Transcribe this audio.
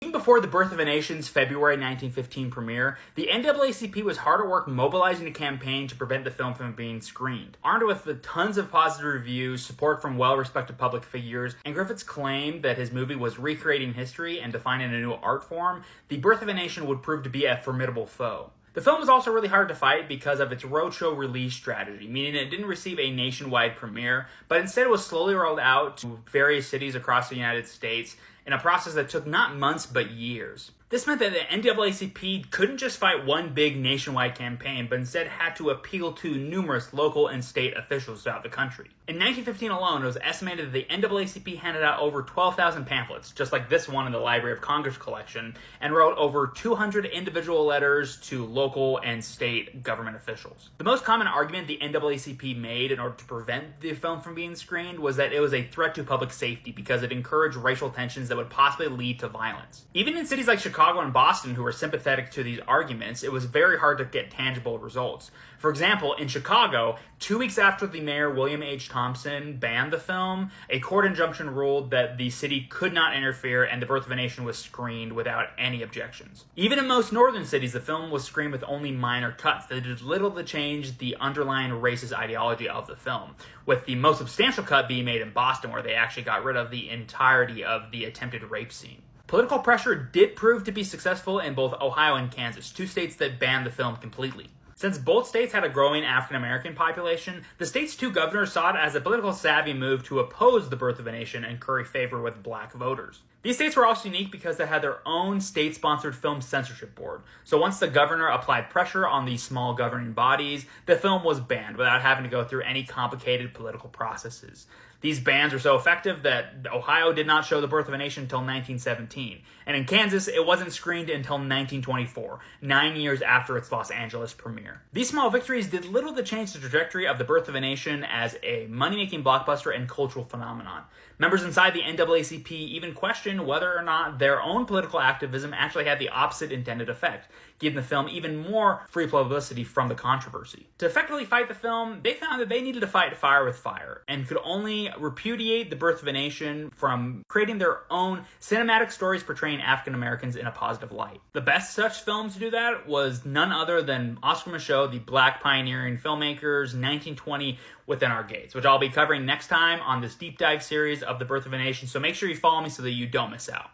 Even before The Birth of a Nation's February 1915 premiere, the NAACP was hard at work mobilizing a campaign to prevent the film from being screened. Armed with tons of positive reviews, support from well-respected public figures, and Griffith's claim that his movie was recreating history and defining a new art form, The Birth of a Nation would prove to be a formidable foe. The film was also really hard to fight because of its roadshow release strategy, meaning it didn't receive a nationwide premiere, but instead was slowly rolled out to various cities across the United States in a process that took not months but years. This meant that the NAACP couldn't just fight one big nationwide campaign, but instead had to appeal to numerous local and state officials throughout the country. In 1915 alone, it was estimated that the NAACP handed out over 12,000 pamphlets, just like this one in the Library of Congress collection, and wrote over 200 individual letters to local and state government officials. The most common argument the NAACP made in order to prevent the film from being screened was that it was a threat to public safety because it encouraged racial tensions that would possibly lead to violence. Even in cities like Chicago and Boston, who were sympathetic to these arguments, it was very hard to get tangible results. For example, in Chicago, 2 weeks after the mayor, William H. Thompson, banned the film, a court injunction ruled that the city could not interfere and The Birth of a Nation was screened without any objections. Even in most northern cities, the film was screened with only minor cuts that did little to change the underlying racist ideology of the film, with the most substantial cut being made in Boston, where they actually got rid of the entirety of the attempted rape scene. Political pressure did prove to be successful in both Ohio and Kansas, two states that banned the film completely. Since both states had a growing African-American population, the state's two governors saw it as a political savvy move to oppose The Birth of a Nation and curry favor with black voters. These states were also unique because they had their own state-sponsored film censorship board. So once the governor applied pressure on these small governing bodies, the film was banned without having to go through any complicated political processes. These bans were so effective that Ohio did not show The Birth of a Nation until 1917. And in Kansas, it wasn't screened until 1924, 9 years after its Los Angeles premiere. These small victories did little to change the trajectory of The Birth of a Nation as a money-making blockbuster and cultural phenomenon. Members inside the NAACP even questioned whether or not their own political activism actually had the opposite intended effect, giving the film even more free publicity from the controversy. To effectively fight the film, they found that they needed to fight fire with fire, and could only repudiate The Birth of a Nation from creating their own cinematic stories portraying African Americans in a positive light. The best such film to do that was none other than Oscar Micheaux, the black pioneering filmmaker's 1920 Within Our Gates, which I'll be covering next time on this deep dive series of The Birth of a Nation, so make sure you follow me so that you don't miss out.